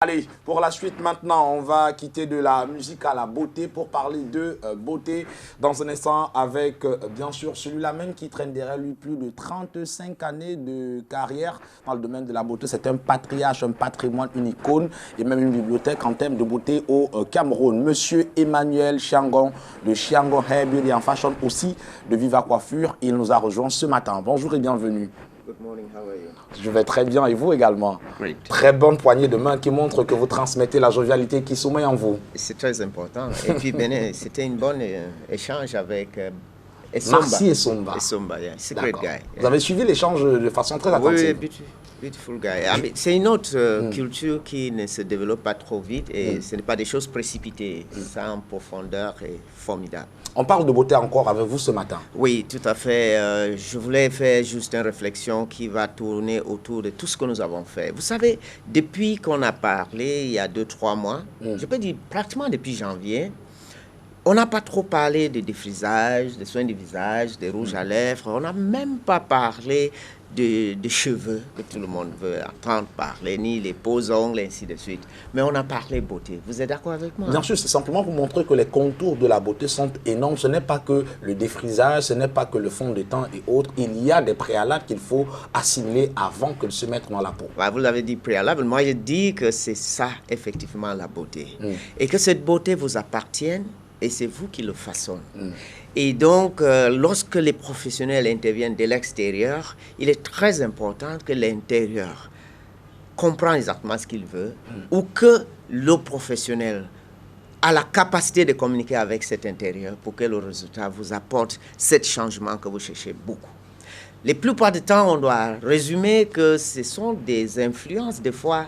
Allez, pour la suite maintenant, on va quitter de la musique à la beauté pour parler de beauté dans un instant avec bien sûr celui-là même qui traîne derrière lui plus de 35 années de carrière dans le domaine de la beauté. C'est un patriarche, un patrimoine, une icône et même une bibliothèque en termes de beauté au Cameroun. Monsieur Emmanuel Chiangon de Chiangon Hair Beauty and Fashion, aussi de Viva Coiffure, il nous a rejoint ce matin. Bonjour et bienvenue. Good morning, how are you? Je vais très bien et vous également. Great. Très bonne poignée de main qui montre que vous transmettez la jovialité qui sommeille en vous. C'est très important. Et puis, Benin, c'était une bonne échange avec Essomba. Marcy Essomba. Essomba, yeah. It's a great guy. Vous avez suivi l'échange de façon très attentive. Oui, beautiful guy. C'est une autre culture qui ne se développe pas trop vite et ce n'est pas des choses précipitées. Ça en profondeur est formidable. On parle de beauté encore avec vous ce matin. Oui, tout à fait. Je voulais faire juste une réflexion qui va tourner autour de tout ce que nous avons fait. Vous savez, depuis qu'on a parlé, il y a 2-3 mois, je peux dire pratiquement depuis janvier, on n'a pas trop parlé de défrisage, de soins du visage, de rouge à lèvres. On n'a même pas parlé de cheveux, que tout le monde veut entendre parler, ni les poses ongles, ainsi de suite. Mais on a parlé beauté. Vous êtes d'accord avec moi? Bien sûr, c'est simplement pour montrer que les contours de la beauté sont énormes. Ce n'est pas que le défrisage, ce n'est pas que le fond de teint et autres. Il y a des préalables qu'il faut assimiler avant que de se mettre dans la peau. Vous l'avez dit préalable. Moi, je dis que c'est ça, effectivement, la beauté. Et que cette beauté vous appartienne. Et c'est vous qui le façonnez. Et donc, lorsque les professionnels interviennent de l'extérieur, il est très important que l'intérieur comprenne exactement ce qu'il veut ou que le professionnel a la capacité de communiquer avec cet intérieur pour que le résultat vous apporte ce changement que vous cherchez beaucoup. La plupart du temps, on doit résumer que ce sont des influences, des fois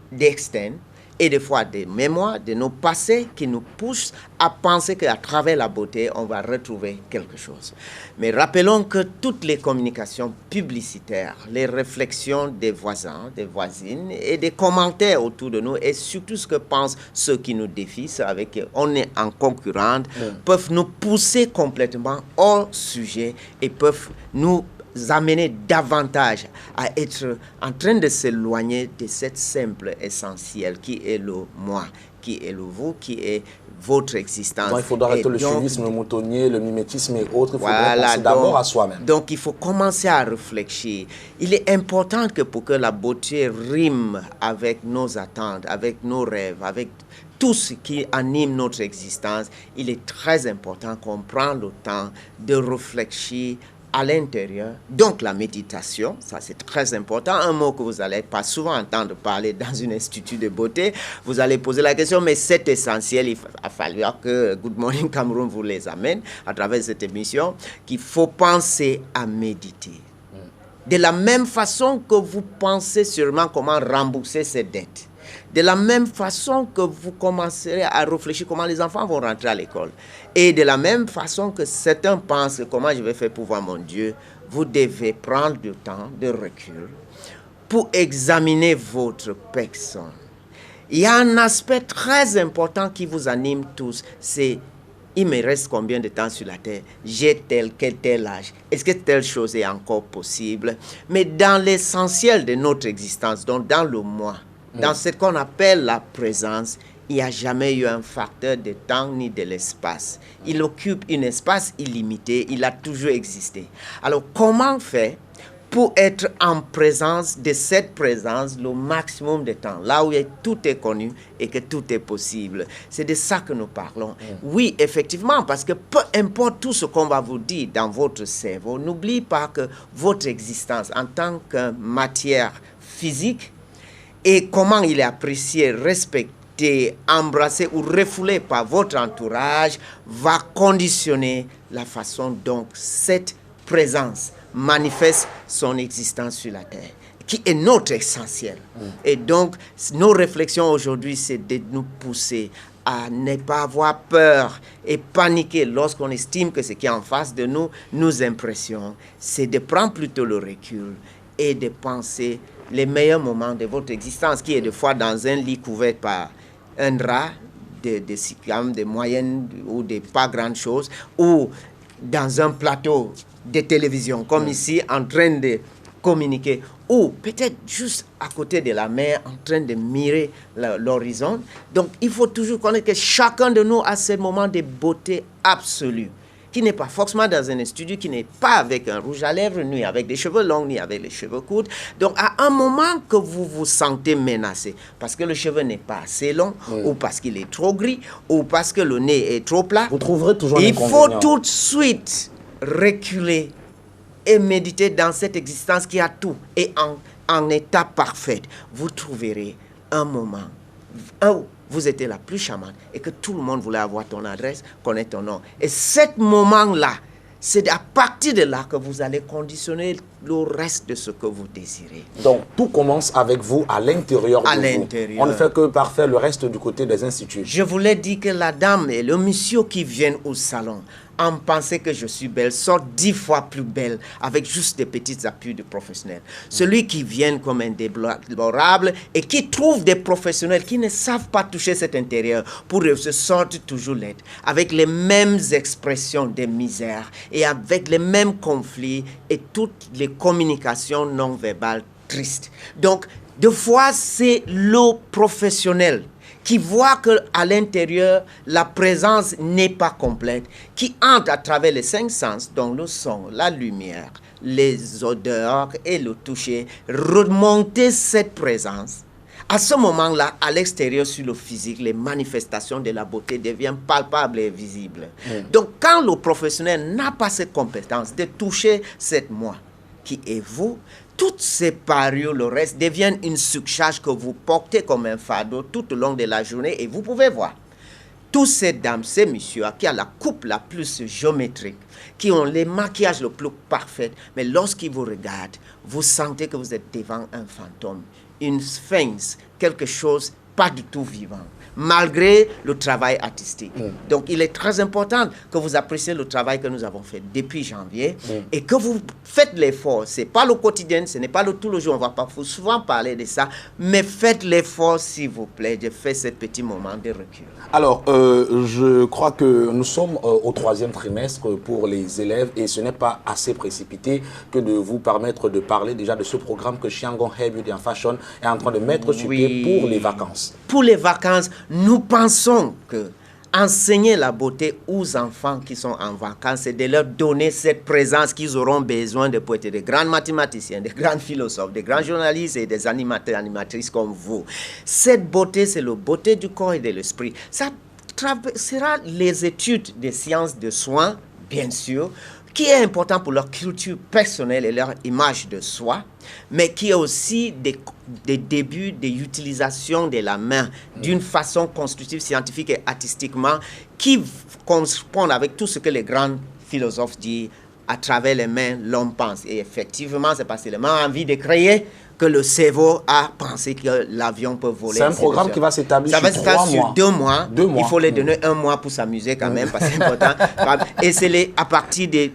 d'externes, et des fois des mémoires de nos passés qui nous poussent à penser qu'à travers la beauté, on va retrouver quelque chose. Mais rappelons que toutes les communications publicitaires, les réflexions des voisins, des voisines et des commentaires autour de nous, et surtout ce que pensent ceux qui nous défient, avec qui on est en concurrence, peuvent nous pousser complètement hors sujet et peuvent nous amener davantage à être en train de s'éloigner de cette simple essentiel qui est le moi, qui est le vous, qui est votre existence. Donc, il faudra arrêter le suivisme moutonnier, le mimétisme et autres. Il faudra penser d'abord à soi-même. Donc, il faut commencer à réfléchir. Il est important que pour que la beauté rime avec nos attentes, avec nos rêves, avec tout ce qui anime notre existence, il est très important qu'on prenne le temps de réfléchir à l'intérieur. Donc la méditation, ça c'est très important, un mot que vous n'allez pas souvent entendre parler dans un institut de beauté. Vous allez poser la question, mais c'est essentiel, il va falloir que Good Morning Cameroun vous les amène à travers cette émission, qu'il faut penser à méditer. De la même façon que vous pensez sûrement comment rembourser ces dettes. De la même façon que vous commencerez à réfléchir comment les enfants vont rentrer à l'école. Et de la même façon que certains pensent comment je vais faire pour voir mon Dieu, vous devez prendre du temps de recul pour examiner votre personne. Il y a un aspect très important qui vous anime tous, c'est il me reste combien de temps sur la terre? J'ai tel âge. Est-ce que telle chose est encore possible? Mais dans l'essentiel de notre existence, donc dans le moi, dans ce qu'on appelle la présence, il n'y a jamais eu un facteur de temps ni de l'espace. Il occupe un espace illimité, il a toujours existé. Alors, comment faire pour être en présence de cette présence le maximum de temps, là où tout est connu et que tout est possible? C'est de ça que nous parlons. Oui, effectivement, parce que peu importe tout ce qu'on va vous dire dans votre cerveau, n'oubliez pas que votre existence en tant que matière physique et comment il est apprécié, respecté, embrassé ou refoulé par votre entourage va conditionner la façon dont cette présence manifeste son existence sur la terre, qui est notre essentiel. Et donc, nos réflexions aujourd'hui, c'est de nous pousser à ne pas avoir peur et paniquer lorsqu'on estime que ce qui est en face de nous nous impressionne. C'est de prendre plutôt le recul et de penser les meilleurs moments de votre existence, qui est des fois dans un lit couvert par un drap, de moyennes ou de pas grandes choses, ou dans un plateau de télévision, comme ici, en train de communiquer, ou peut-être juste à côté de la mer en train de mirer l'horizon. Donc il faut toujours connaître que chacun de nous a ce moment de beauté absolue, qui n'est pas forcément dans un studio, qui n'est pas avec un rouge à lèvres, ni avec des cheveux longs, ni avec les cheveux courts. Donc, à un moment que vous vous sentez menacé, parce que le cheveu n'est pas assez long, ou parce qu'il est trop gris, ou parce que le nez est trop plat, vous trouverez toujours il faut tout de suite reculer et méditer dans cette existence qui a tout, et en état parfait. Vous trouverez un moment où vous étiez la plus charmante et que tout le monde voulait avoir ton adresse, connaître ton nom. Et ce moment-là, c'est à partir de là que vous allez conditionner le reste de ce que vous désirez. Donc, tout commence avec vous à l'intérieur de vous. On ne fait que parfaire le reste du côté des instituts. Je voulais dire que la dame et le monsieur qui viennent au salon en penser que je suis belle, sortent 10 fois plus belle avec juste des petits appuis de professionnels. Celui qui vient comme indéplorable et qui trouve des professionnels qui ne savent pas toucher cet intérieur pour eux se sortent toujours laides, avec les mêmes expressions de misère et avec les mêmes conflits et toutes les communications non verbales tristes. Donc, deux fois, c'est le professionnel qui voit qu'à l'intérieur, la présence n'est pas complète, qui entre à travers les 5 sens, donc le son, la lumière, les odeurs et le toucher, remonter cette présence. À ce moment-là, à l'extérieur, sur le physique, les manifestations de la beauté deviennent palpables et visibles. Donc, quand le professionnel n'a pas cette compétence de toucher cette moi qui est vous, toutes ces parures, le reste, deviennent une surcharge que vous portez comme un fardeau tout au long de la journée et vous pouvez voir. Tous ces dames, ces messieurs qui ont la coupe la plus géométrique, qui ont les maquillages le plus parfait, mais lorsqu'ils vous regardent, vous sentez que vous êtes devant un fantôme, une sphinx, quelque chose pas du tout vivant, malgré le travail artistique. Donc, il est très important que vous appréciez le travail que nous avons fait depuis janvier et que vous faites l'effort. Ce n'est pas le quotidien, ce n'est pas le tout le jour, on ne va pas souvent parler de ça, mais faites l'effort, s'il vous plaît, de faire ce petit moment de recul. Alors, je crois que nous sommes au 3e trimestre pour les élèves et ce n'est pas assez précipité que de vous permettre de parler déjà de ce programme que Chiangong Hair Beauty and Fashion est en train de mettre sur pied pour les vacances. Pour les vacances, nous pensons que enseigner la beauté aux enfants qui sont en vacances, c'est de leur donner cette présence qu'ils auront besoin de pour être des grands mathématiciens, des grands philosophes, des grands journalistes et des animateurs, animatrices comme vous. Cette beauté, c'est la beauté du corps et de l'esprit. Ça sera les études des sciences de soins, bien sûr, qui est important pour leur culture personnelle et leur image de soi, mais qui est aussi des débuts de l'utilisation de la main d'une façon constructive, scientifique et artistiquement, qui correspondent avec tout ce que les grands philosophes disent, à travers les mains, l'homme pense. Et effectivement, c'est parce qu'il a envie de créer que le cerveau a pensé que l'avion peut voler. C'est un programme qui va s'établir sur 3 mois. Sur 2 mois. Il faut les donner 1 mois pour s'amuser quand même, parce que c'est important. Et c'est à partir de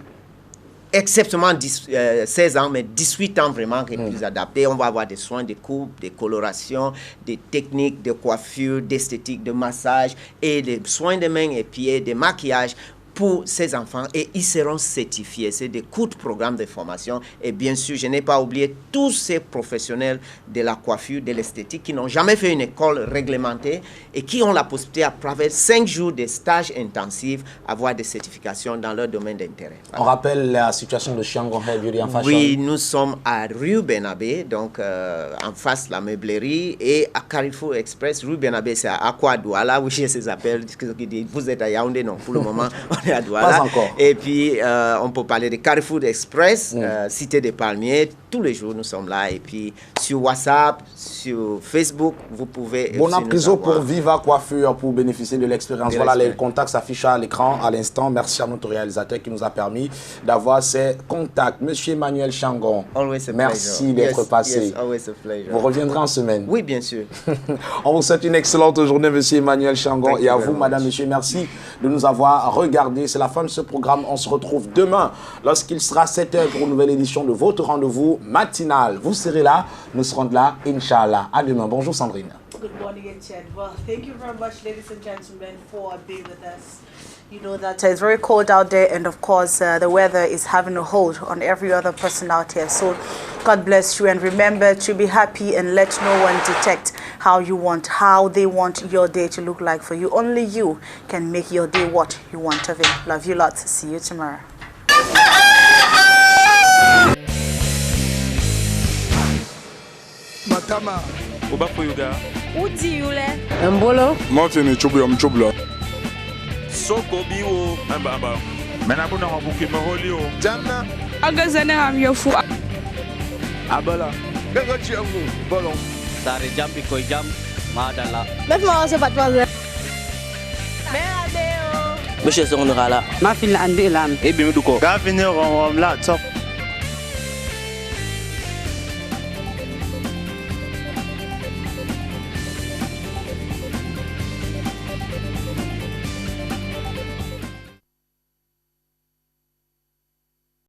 exceptionnellement 16 ans, mais 18 ans vraiment qui est plus adapté. On va avoir des soins de coupe, des colorations, des techniques de coiffure, d'esthétique, de massage et des soins de mains et pieds, des maquillages pour ces enfants et ils seront certifiés. C'est des courts programmes de formation et bien sûr, je n'ai pas oublié tous ces professionnels de la coiffure, de l'esthétique qui n'ont jamais fait une école réglementée et qui ont la possibilité à travers 5 jours de stages intensifs avoir des certifications dans leur domaine d'intérêt. Voilà. On rappelle la situation de Chiangong Hair Beauty and Fashion. Oui, nous sommes à rue Benabé, donc en face de la meublerie et à Carrefour Express. Rue Benabé, c'est à Aqua-Douala, où je ces appels. Vous êtes à Yaoundé, non, pour le moment. À Douala. Pas encore. Et puis, on peut parler de Carrefour Express, Cité des Palmiers. Tous les jours, nous sommes là. Et puis, sur WhatsApp, sur Facebook, vous pouvez... Bon appriso pour Viva Coiffure pour bénéficier de l'expérience. Voilà, les contacts s'affichent à l'écran à l'instant. Merci à notre réalisateur qui nous a permis d'avoir ces contacts. Monsieur Emmanuel Chiangong, merci d'être passé. Yes, always a pleasure. Vous reviendrez en semaine. Oui, bien sûr. On vous souhaite une excellente journée, monsieur Emmanuel Chiangong. Et à vous, madame, monsieur, merci de nous avoir regardé. C'est la fin de ce programme. On se retrouve demain lorsqu'il sera 7 h pour une nouvelle édition de votre rendez-vous matinal. Vous serez là, nous serons là, Inch'Allah. À demain. Bonjour Sandrine. Good morning, Etienne. Well, thank you very much, ladies and gentlemen, for being with us. You know that it's very cold out there, and of course, the weather is having a hold on every other person out here. So God bless you, and remember to be happy and let no one detect how they want your day to look like for you. Only you can make your day what you want of it. Love you lots. See you tomorrow. Matama. Uba Fuyuga. Uti yule. Mbolo. Martin Chubla. Soko biwo. Amba. Menabuna wabuki maholio. Jamna. Agazane hamyofu. Abala. Ganga chiangu. Bolon. Dari jam iko jam. Madala. Bef ma wase patwaze. Monsieur Songondala. Ma fin la andi lam. Ebi miduko. Gavine rom la top.